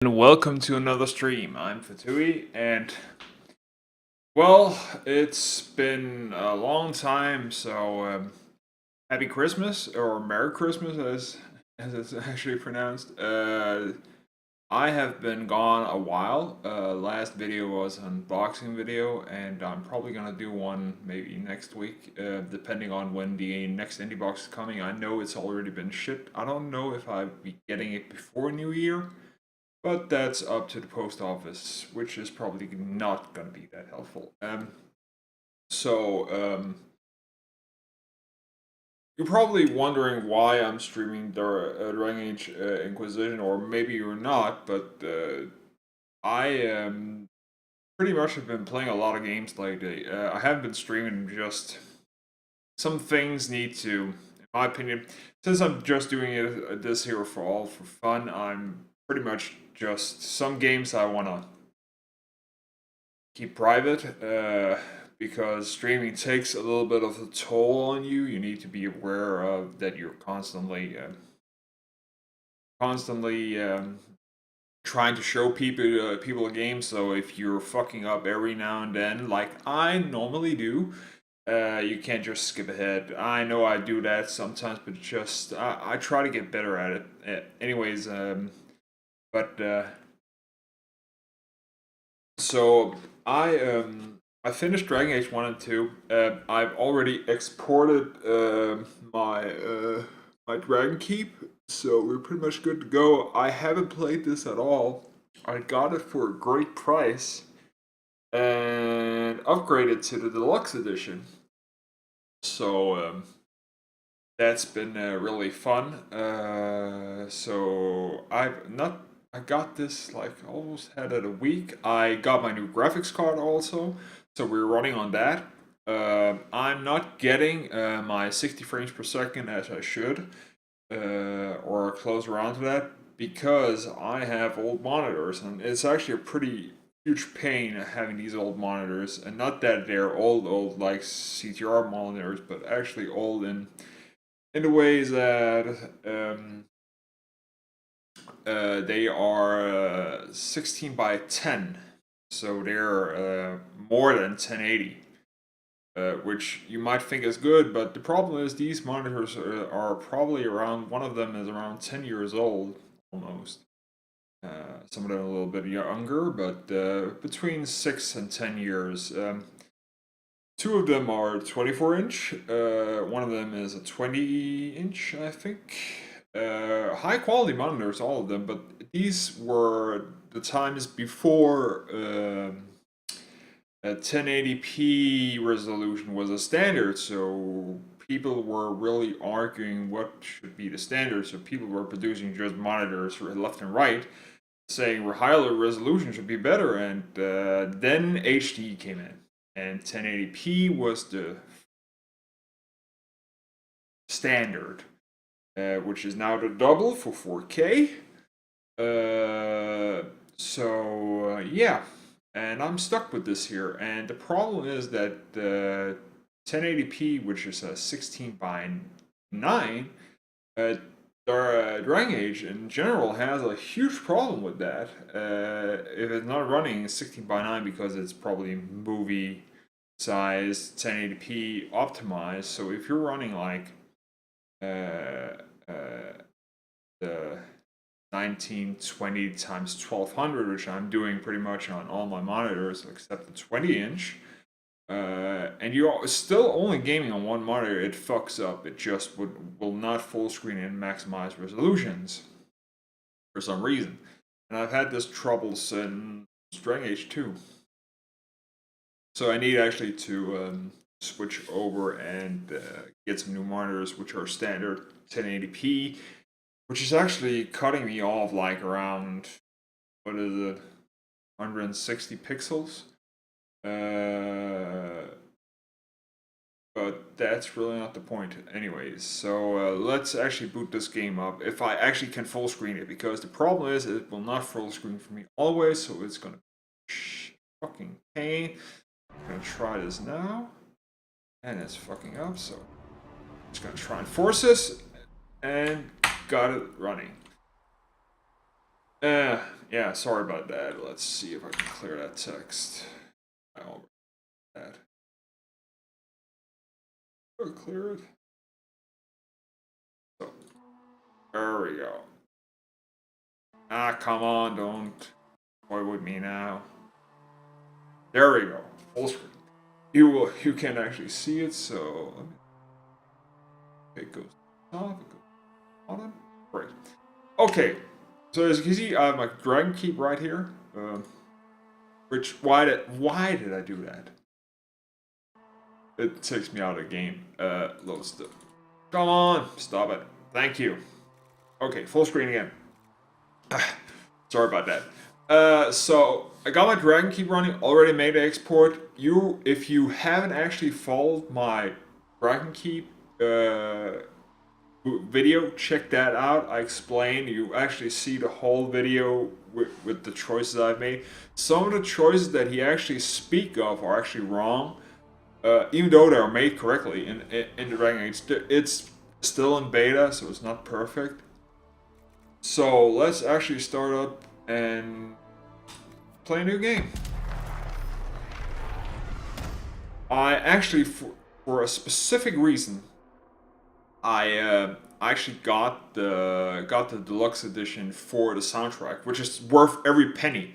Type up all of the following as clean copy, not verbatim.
And welcome to another stream. I'm Fatui, and well, it's been a long time, so happy Christmas or Merry Christmas, as it's actually pronounced. I have been gone a while. Last video was an unboxing video, and I'm probably gonna do one maybe next week, depending on when the next indie box is coming. I know it's already been shipped. I don't know if I'll be getting it before New Year. But that's up to the post office, which is probably not going to be that helpful. So, you're probably wondering why I'm streaming the Dragon Age Inquisition, or maybe you're not, but I pretty much have been playing a lot of games lately. I haven't been streaming, just some things need to, in my opinion, since I'm just doing it this here for fun, I'm pretty much just some games I want to keep private because streaming takes a little bit of a toll on you. You need to be aware of that you're constantly trying to show people a game. So if you're fucking up every now and then, like I normally do, you can't just skip ahead. I know I do that sometimes, but just I try to get better at it. Anyways, but so I finished Dragon Age 1 and 2. I've already exported my Dragon Keep, so we're pretty much good to go. I haven't played this at all. I got it for a great price and upgraded to the deluxe edition. So that's been really fun. So I got this like almost had it a week. I got my new graphics card also, so we're running on that. I'm not getting my 60 frames per second as I should, or close around to that, because I have old monitors, and it's actually a pretty huge pain having these old monitors, and not that they're old like CTR monitors, but actually old in the ways that they are 16 by 10, so they're more than 1080, which you might think is good, but the problem is these monitors are probably around, one of them is around 10 years old, almost. Some of them a little bit younger, but between 6 and 10 years. Two of them are 24-inch. One of them is a 20-inch, I think. High quality monitors, all of them, but these were the times before a 1080p resolution was a standard, so people were really arguing what should be the standard. So people were producing just monitors left and right, saying higher resolution should be better, and then HD came in, and 1080p was the standard, which is now the double for 4K. Yeah, and I'm stuck with this here, and the problem is that 1080p, which is a 16 by 9, Dragon Age in general has a huge problem with that. If it's not running 16 by 9 because it's probably movie size 1080p optimized, so if you're running like the 1920 times 1200, which I'm doing pretty much on all my monitors except the 20-inch, and you're still only gaming on one monitor, it fucks up. It just will not full screen and maximize resolutions for some reason. And I've had this trouble since Dragon Age 2. So I need actually to switch over and get some new monitors which are standard 1080p, which is actually cutting me off like around, what is it, 160 pixels. But that's really not the point anyways. So let's actually boot this game up, if I actually can full screen it, because the problem is it will not full screen for me always, so it's gonna be fucking pain. I'm gonna try this now, and it's fucking up, so I'm just gonna try and force this, and got it running. Yeah, sorry about that. Let's see if I can clear that text. I'll that. Oh, clear it. So, there we go. Ah, come on, don't toy with me now. There we go. Full screen. You can actually see it, so let me, it goes top, it goes bottom. Great. Okay. So as you can see, I have my dragon keep right here. Which why did I do that? It takes me out of the game. Load stuff. Come on, stop it. Thank you. Okay, full screen again. Sorry about that. So I got my Dragon Keep running. Already made the export. If you haven't actually followed my Dragon Keep video, check that out. I explain. You actually see the whole video with the choices I've made. Some of the choices that he actually speak of are actually wrong. Even though they are made correctly in the Dragon Age, it's still in beta, so it's not perfect. So let's actually start up and play a new game. I actually, for a specific reason, I actually got the deluxe edition for the soundtrack, which is worth every penny.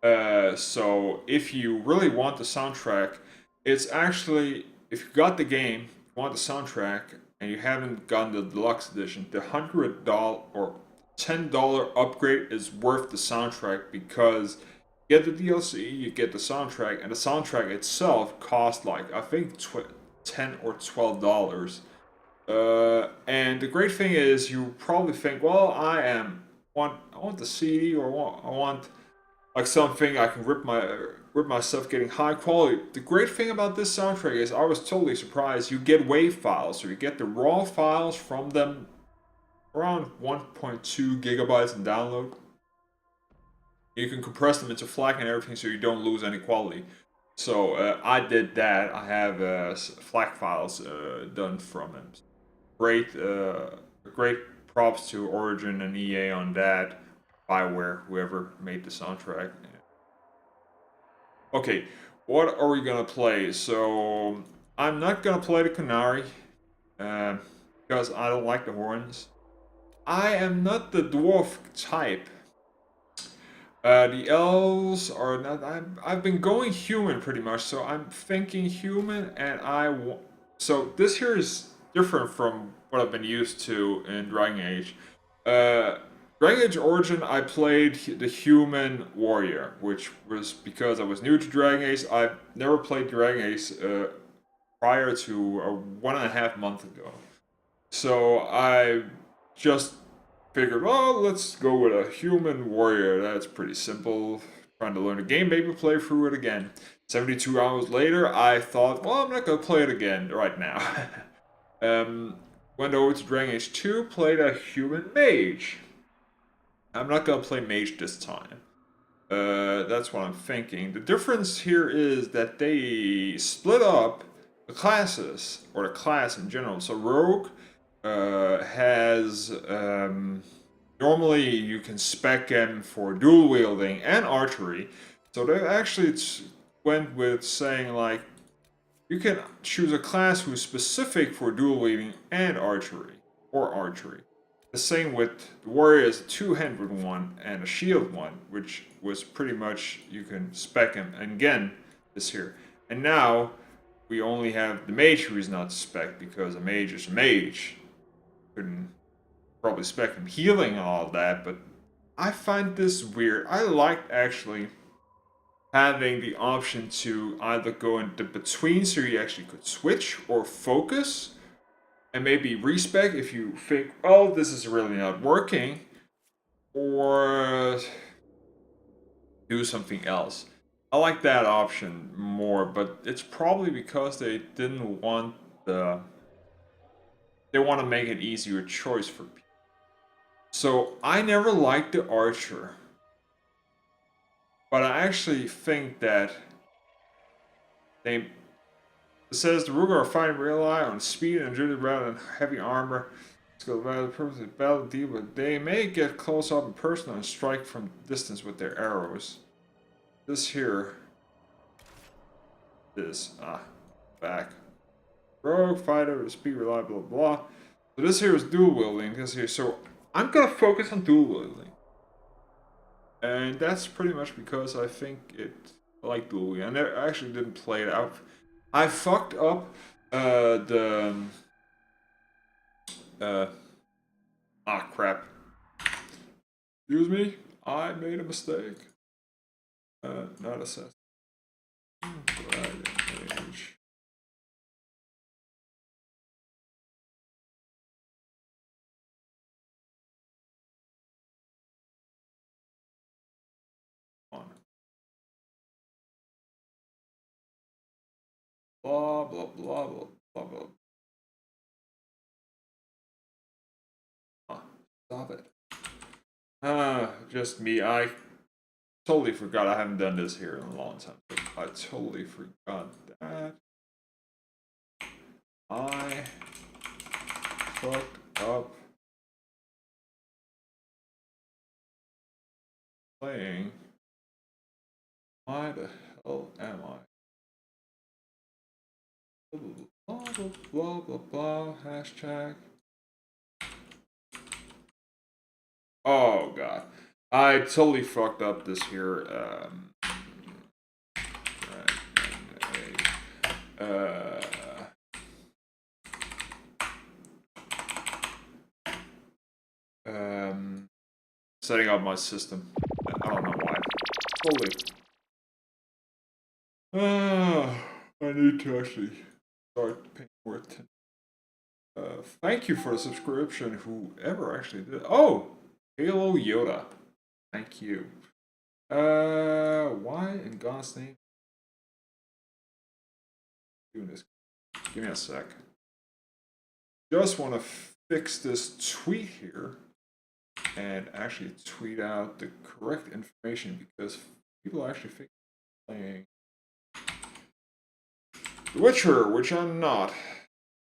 So if you really want the soundtrack, it's actually, if you got the game, want the soundtrack, and you haven't gotten the deluxe edition, the $100 or $10 upgrade is worth the soundtrack because you get the DLC, you get the soundtrack, and the soundtrack itself costs like I think $10 or $12. And the great thing is, you probably think, well, I want the CD, or I want like something I can rip myself getting high quality. The great thing about this soundtrack is I was totally surprised. You get WAV files, so you get the raw files from them, around 1.2 gigabytes in download. You can compress them into FLAC and everything, so you don't lose any quality. So I did that. I have FLAC files done from them. Great props to Origin and EA on that. Bioware, whoever made the soundtrack. Okay, what are we gonna play? So I'm not gonna play the Canary uh, because I don't like the horns. I am not the dwarf type. The elves are not. I've been going human pretty much, so I'm thinking human, and so this here is different from what I've been used to in Dragon Age. Uh, Dragon Age Origin, I played the human warrior, which was because I was new to Dragon Age. I've never played Dragon Age prior to 1.5 months ago. So I just figured, well, let's go with a human warrior. That's pretty simple. Trying to learn the game, maybe play through it again. 72 hours later, I thought, well, I'm not going to play it again right now. Went over to Dragon Age 2, played a human mage. I'm not going to play mage this time. That's what I'm thinking. The difference here is that they split up the classes, or the class in general. So Rogue has normally you can spec him for dual wielding and archery. So they actually went with saying like you can choose a class who's specific for dual wielding and archery, or archery. The same with the warrior is a two-handed one and a shield one, which was pretty much you can spec him. And again, this here. And now we only have the mage who is not spec because a mage is a mage. Couldn't probably spec him healing and all that, but I find this weird. I liked actually having the option to either go into between so you actually could switch or focus and maybe respec if you think, oh, this is really not working, or do something else. I like that option more, but it's probably because they didn't want they want to make it easier choice for people. So I never liked the archer, but I actually think that they it says the Ruger are fighting rely on speed and agility rather than heavy armor. Skill value purpose battle deal, but they may get close up and personal and strike from distance with their arrows. This here is back. Rogue fighter, speed reliable, blah. So this here is dual wielding. This here, so I'm gonna focus on dual wielding, and that's pretty much because I think I like dual wielding. I actually didn't play it out. I fucked up crap. Excuse me, I made a mistake. Not assess. Dragon Age. On. Blah blah blah blah blah blah. Stop it. Just me. I totally forgot I haven't done this here in a long time. I totally forgot that. I fucked up playing. Why the hell am I? Blah blah blah blah blah. Hashtag. Oh god. I totally fucked up this here. Setting up my system. I don't know why. Totally. I need to actually start paying more attention. Thank you for the subscription, whoever actually did. Oh, Halo Yoda. Thank you. Why in God's name? Doing this. Give me a sec. Just want to fix this tweet here and actually tweet out the correct information because people actually think I'm playing The Witcher, which I'm not.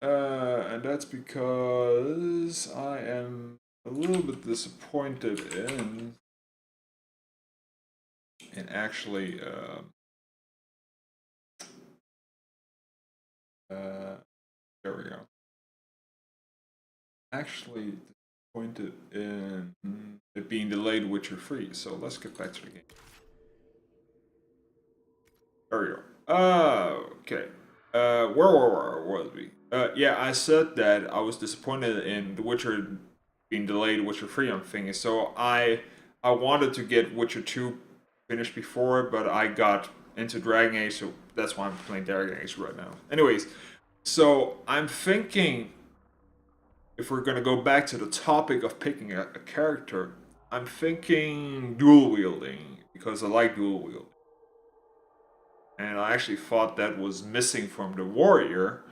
And that's because I am a little bit disappointed in actually there we go. Actually disappointed in it being delayed Witcher 3, so let's get back to the game. There we go. Okay. Where was we? Yeah, I said that I was disappointed in The Witcher being delayed Witcher 3 I'm thinking. So I wanted to get Witcher 2 finished before, but I got into Dragon Age, so that's why I'm playing Dragon Age right now. Anyways, so I'm thinking if we're gonna go back to the topic of picking a character, I'm thinking dual wielding because I like dual wielding. And I actually thought that was missing from the warrior,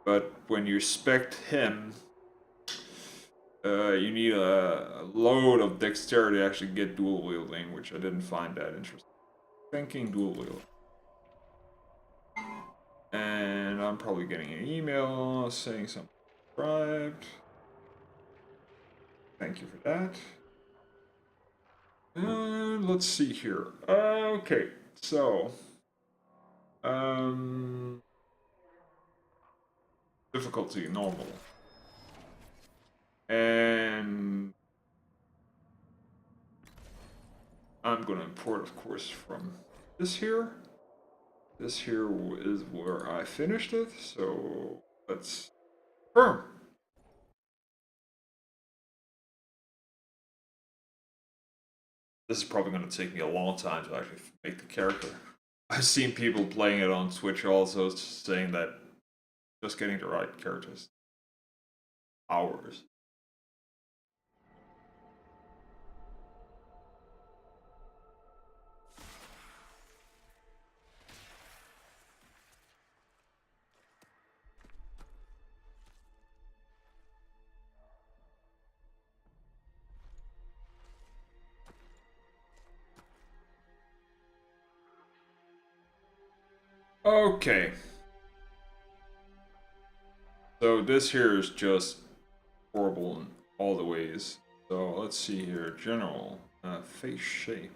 but when you spec him, you need a load of dexterity to actually get dual wielding, which I didn't find that interesting. Thinking dual wield. And I'm probably getting an email saying something subscribed. Thank you for that. And let's see here. Okay, so difficulty normal. And I'm gonna import, of course, from this here. This here is where I finished it, so let's confirm. This is probably going to take me a long time to actually make the character. I've seen people playing it on Twitch also saying that just getting the right characters. Hours. Okay. So this here is just horrible in all the ways. So let's see here. General face shape.